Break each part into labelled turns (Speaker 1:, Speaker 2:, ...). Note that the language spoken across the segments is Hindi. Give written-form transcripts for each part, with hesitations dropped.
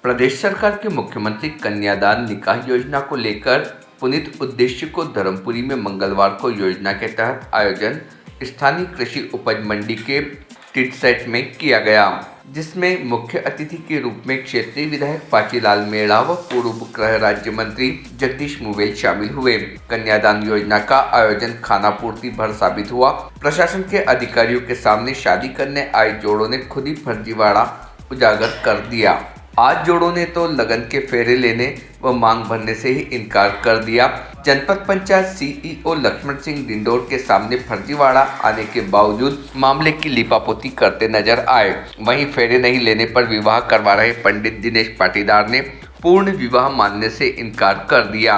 Speaker 1: प्रदेश सरकार के मुख्यमंत्री कन्यादान निकाह योजना को लेकर पुनीत उद्देश्य को धर्मपुरी में मंगलवार को योजना के तहत आयोजन स्थानीय कृषि उपज मंडी के टिटसेट में किया गया, जिसमें मुख्य अतिथि के रूप में क्षेत्रीय विधायक पाचीलाल मेड़ा व पूर्व गृह राज्य मंत्री जगदीश मुवेल शामिल हुए। कन्यादान योजना का आयोजन खानापूर्ति भर साबित हुआ। प्रशासन के अधिकारियों के सामने शादी करने आए जोड़ों ने खुद ही फर्जीवाड़ा उजागर कर दिया। आज जोड़ों ने तो लगन के फेरे लेने व मांग भरने से ही इनकार कर दिया। जनपद पंचायत सीईओ लक्ष्मण सिंह डिंडोर के सामने फर्जीवाड़ा आने के बावजूद मामले की लिपापोती करते नजर आए। वहीं फेरे नहीं लेने पर विवाह करवा रहे पंडित दिनेश पाटीदार ने पूर्ण विवाह मानने से इनकार कर दिया।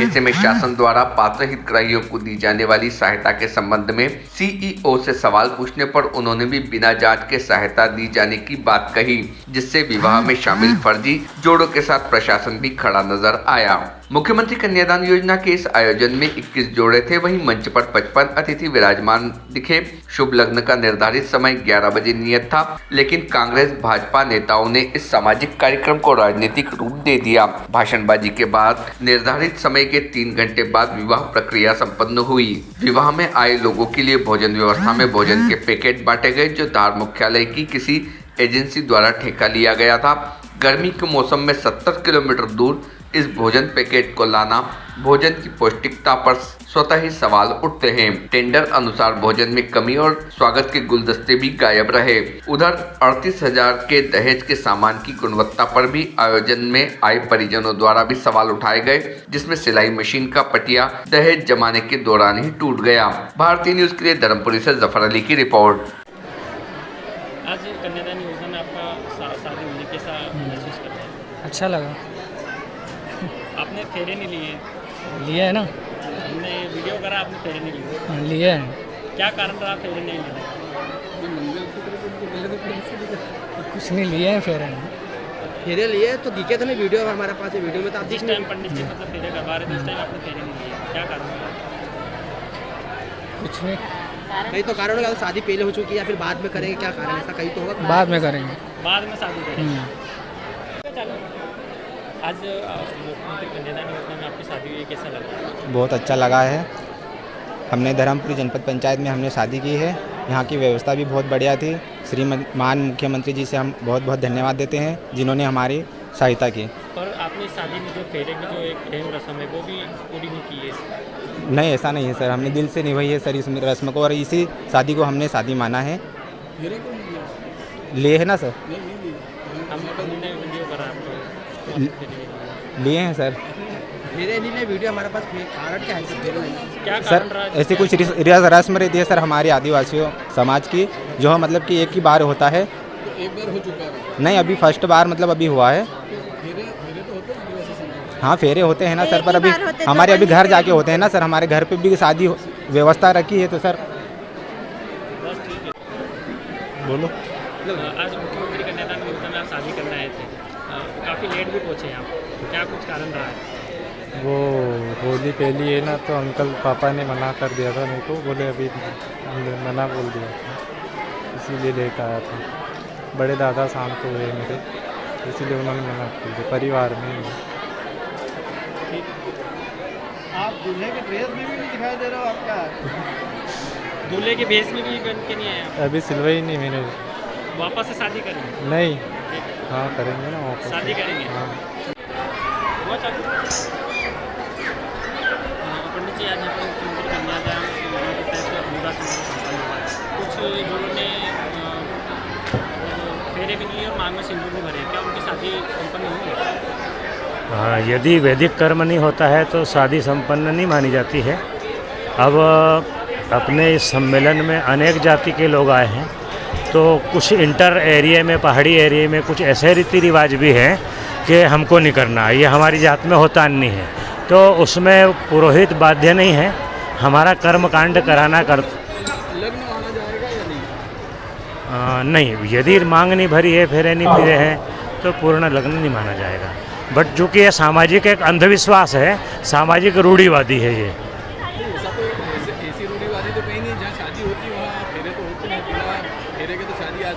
Speaker 1: ऐसे में शासन द्वारा पात्र हितग्राहियों को दी जाने वाली सहायता के संबंध में सीईओ से सवाल पूछने पर उन्होंने भी बिना जांच के सहायता दी जाने की बात कही, जिससे विवाह में शामिल फर्जी जोड़ों के साथ प्रशासन भी खड़ा नजर आया। मुख्यमंत्री कन्यादान योजना के इस आयोजन में 21 जोड़े थे, वहीं मंच पर 55 अतिथि विराजमान दिखे। शुभ लग्न का निर्धारित समय 11 बजे नियत था, लेकिन कांग्रेस भाजपा नेताओं ने इस सामाजिक कार्यक्रम को राजनीतिक रूप दे दिया। भाषणबाजी के बाद निर्धारित समय के 3 घंटे बाद विवाह प्रक्रिया संपन्न हुई। विवाह में आए लोगों के लिए भोजन व्यवस्था में भोजन के पैकेट बांटे गए, जो धार मुख्यालय की किसी एजेंसी द्वारा ठेका लिया गया था। गर्मी के मौसम में 70 किलोमीटर दूर इस भोजन पैकेट को लाना, भोजन की पौष्टिकता पर स्वतः ही सवाल उठते हैं। टेंडर अनुसार भोजन में कमी और स्वागत के गुलदस्ते भी गायब रहे। उधर 38,000 के दहेज के सामान की गुणवत्ता पर भी आयोजन में आए परिजनों द्वारा भी सवाल उठाए गए, जिसमें सिलाई मशीन का पटिया दहेज जमाने के दौरान ही टूट गया। भारतीय न्यूज के लिए धर्मपुरी से जफर अली की रिपोर्ट।
Speaker 2: आज कन्यादान योजना में आपका शादी होने कैसा महसूस करते हैं?
Speaker 3: अच्छा लगा।
Speaker 2: आपने फेरे नहीं लिए
Speaker 3: है ना?
Speaker 2: हमने वीडियो करा, आपने फेरे नहीं लिए।
Speaker 3: लिए हैं।
Speaker 2: क्या कारण रहा फेरे नहीं लेने?
Speaker 3: कुछ नहीं लिए हैं
Speaker 4: फेरे लिए तो दिखे थे ना, वीडियो हमारे पास है। वीडियो में तो आप
Speaker 2: जिस टाइम पंडित जी मतलब फेरे करवा रहे थे उस टाइम आपने फेरे नहीं लिए, क्या कारण रहा?
Speaker 3: कुछ नहीं।
Speaker 4: कहीं तो कारण होगा, शादी पहले हो चुकी है या फिर बाद में करेंगे, क्या कारण ऐसा कहीं तो होगा?
Speaker 3: बाद में करेंगे।
Speaker 2: बाद में शादी करेंगे। आज मुख्यमंत्री कन्यादान योजना में आपकी शादी हुई, कैसा लगा?
Speaker 5: बहुत अच्छा लगा है। हमने धर्मपुरी जनपद पंचायत में हमने शादी की है। यहाँ की व्यवस्था भी बहुत बढ़िया थी। मान मुख्यमंत्री जी से हम बहुत बहुत धन्यवाद देते हैं, जिन्होंने हमारी सहायता की।
Speaker 2: और आपने शादी में जो फेरे की जो एक अहम रस्म है वो भी पूरी नहीं की है?
Speaker 5: नहीं, ऐसा नहीं है सर, हमने दिल से निभाई है सर इस रस्म को, और इसी शादी को हमने शादी माना है। लिए है ना सर?
Speaker 2: हमने वीडियो करा आपको
Speaker 5: लिए हैं सर।
Speaker 4: फेरे नहीं लिए, वीडियो हमारे पास कारण क्या है
Speaker 2: क्या
Speaker 5: सर? ऐसी कुछ रस्म रहती है सर हमारी आदिवासियों समाज की, जो मतलब कि एक ही बार होता है।
Speaker 4: तो एक बार हो चुका है?
Speaker 5: नहीं, अभी फर्स्ट बार मतलब अभी हुआ है। हाँ, फेरे होते हैं ना सर, पर अभी हमारे अभी घर जाके होते हैं ना सर। हमारे घर पे भी शादी व्यवस्था रखी है तो सर बोलो।
Speaker 2: आज मुख्यमंत्री कन्यादान योजना में आप शादी करने आए थे, काफ़ी लेट भी पहुँचे यहाँ, क्या कुछ कारण रहा है?
Speaker 6: वो होली पहली है ना, तो अंकल पापा ने मना कर दिया था मेरे को, बोले अभी मना बोल दिया था, इसीलिए लेट आया था। बड़े दादा शाम को हुए मेरे, इसीलिए उन्होंने मना कर दिया। परिवार में
Speaker 4: आप दूल्हे के ड्रेस में भी नहीं दिखाई दे रहे हो, आप क्या
Speaker 2: दूल्हे के भेस में भी बन के नहीं आया?
Speaker 6: अभी सिलवाई नहीं मैंने।
Speaker 2: वापस से शादी करेंगे?
Speaker 6: नहीं, हाँ करेंगे ना वापस
Speaker 2: शादी करेंगे।
Speaker 6: हाँ।
Speaker 2: पंडित जी, आज यहाँ पर मुख्यमंत्री कन्यादान योजना के तहत विवाह समारोह संपन्न हुआ है। कुछ लोगों ने फेरे भी नहीं लिए और मांग में सिंदूर भी भरे, क्या उनकी शादी संपन्न हुई?
Speaker 7: हाँ, यदि वैदिक कर्म नहीं होता है तो शादी संपन्न नहीं मानी जाती है। अब अपने इस सम्मेलन में अनेक जाति के लोग आए हैं, तो कुछ इंटर एरिया में, पहाड़ी एरिया में कुछ ऐसे रीति रिवाज भी हैं कि हमको नहीं करना, ये हमारी जात में होता नहीं है, तो उसमें पुरोहित बाध्य नहीं है। हमारा कर्म कांड कराना
Speaker 4: लग्न माना जाएगा या नहीं?
Speaker 7: नहीं, यदि मांग नहीं भरी है, फेरे नहीं फिरे हैं, तो पूर्ण लग्न नहीं माना जाएगा। बट चूँकि ये सामाजिक एक अंधविश्वास है, सामाजिक रूढ़िवादी है ये।
Speaker 4: ऐसी रूढ़िवादी तो कहीं नहीं, जहाँ शादी होती है वहाँ फेरे तो होते हैं, फेरे के तो शादी आज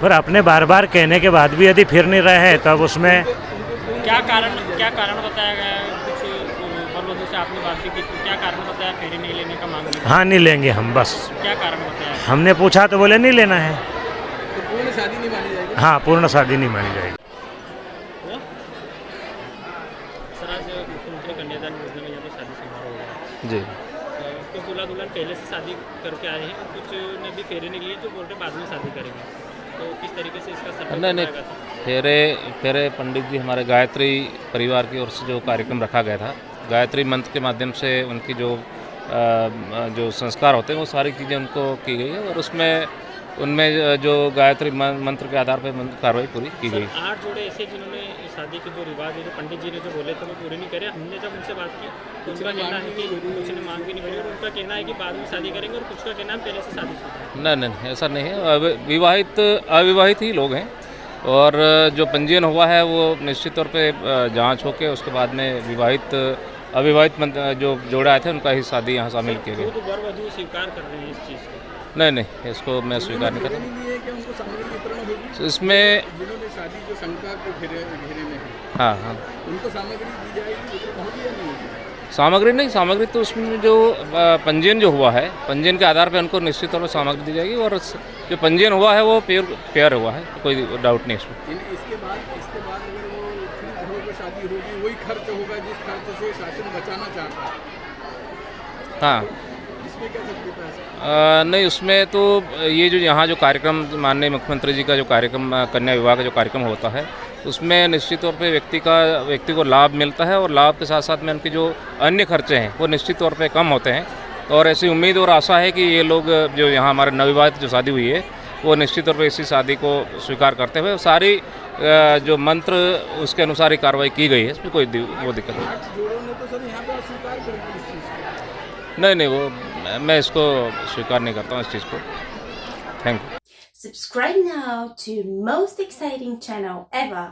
Speaker 7: पर अपने बार बार कहने के बाद भी यदि फिर नहीं रहे हैं तब उसमें
Speaker 2: क्या कारण बताया गया है? कुछ वरवधु से आपने बात की तो क्या कारण बताया फेरी नहीं लेने का मांग लिया?
Speaker 7: हाँ नहीं लेंगे हम, बस
Speaker 2: क्या कारण बताया?
Speaker 7: हमने पूछा तो बोले नहीं लेना है।
Speaker 4: तो पूर्ण शादी नहीं मानी जाएगी?
Speaker 7: हाँ, पूर्ण शादी नहीं मानी जाएगी।
Speaker 2: सर आज मुख्यमंत्री कन्यादान योजना में यहाँ पे शादी समारोह हो रहा है
Speaker 8: जी।
Speaker 2: कुछ दूल्हा दुल्हन पहले से शादी करके आए हैं और कुछ ने भी फेरे नहीं लिए जो बोल रहे बाद में शादी करेंगे, तो किस तरीके से इसका सर्वे
Speaker 8: नहीं
Speaker 2: कराया गया था?
Speaker 8: फेरे पंडित जी हमारे गायत्री परिवार की ओर से जो कार्यक्रम रखा गया था, गायत्री मंत्र के माध्यम से उनकी जो संस्कार होते हैं वो सारी चीज़ें उनको की गई है और उनमें जो गायत्री मंत्र के आधार पर कार्रवाई पूरी की गई।
Speaker 2: 8 जोड़े ऐसे जिन्होंने शादी के जो रिवाज है जो पंडित जी ने जो बोले थे वो पूरे नहीं करे। हमने जब उनसे बात की तो उनका कहना है कि कुछ ने मांग भी नहीं भरी और उनका कहना है कि बाद में शादी करेंगे और कुछ का कहना है पहले से शादी।
Speaker 8: नहीं, ऐसा नहीं है। अविवाहित ही लोग हैं और जो पंजीयन हुआ है वो निश्चित तौर पे जांच होकर उसके बाद में अविवाहित जो जोड़े आए थे उनका ही शादी यहाँ शामिल किया गया।
Speaker 2: तो वरवधु स्वीकार कर रहे हैं इस चीज़ को?
Speaker 8: नहीं, इसको मैं स्वीकार नहीं करता।
Speaker 4: नहीं है कि उनको सामग्री वितरण होगी?
Speaker 8: इसमें
Speaker 4: जिन्होंने शादी जो शंका के घेरे में है,
Speaker 8: हाँ
Speaker 4: उनको सामग्री दी जाएगी, वितरण होगी या नहीं होगी?
Speaker 8: सामग्री तो उसमें जो पंजीयन जो हुआ है, पंजीयन के आधार पर उनको निश्चित तौर पर सामग्री दी जाएगी और जो पंजीयन हुआ है वो पेयर हुआ है, कोई डाउट नहीं इसमें।
Speaker 4: इसके बाद अगर वो फिर घरों पर शादी होगी वही खर्च होगा जिस खर्च से शासन बचाना चाहता है।
Speaker 8: हाँ,
Speaker 4: इसमें क्या सक्रियता है?
Speaker 8: नहीं, उसमें तो ये जो यहाँ जो कार्यक्रम माननीय मुख्यमंत्री जी का जो कार्यक्रम कन्या विवाह का जो कार्यक्रम होता है उसमें निश्चित तौर पे व्यक्ति को लाभ मिलता है और लाभ के साथ साथ में उनके जो अन्य खर्चे हैं वो निश्चित तौर पे कम होते हैं और ऐसी उम्मीद और आशा है कि ये लोग जो यहाँ हमारे नवविवाहित जो शादी हुई है वो निश्चित तौर पे इसी शादी को स्वीकार करते हुए सारी जो मंत्र उसके अनुसार ही कार्रवाई की गई है, इसमें कोई वो दिक्कत नहीं।
Speaker 4: 8 जोड़ों ने तो सर यहाँ पे अस्वीकार कर दी इस चीज़ को।
Speaker 8: नहीं, वो मैं इसको स्वीकार नहीं करता हूँ इस चीज़ को। Thank you.
Speaker 9: Subscribe now to most exciting channel ever.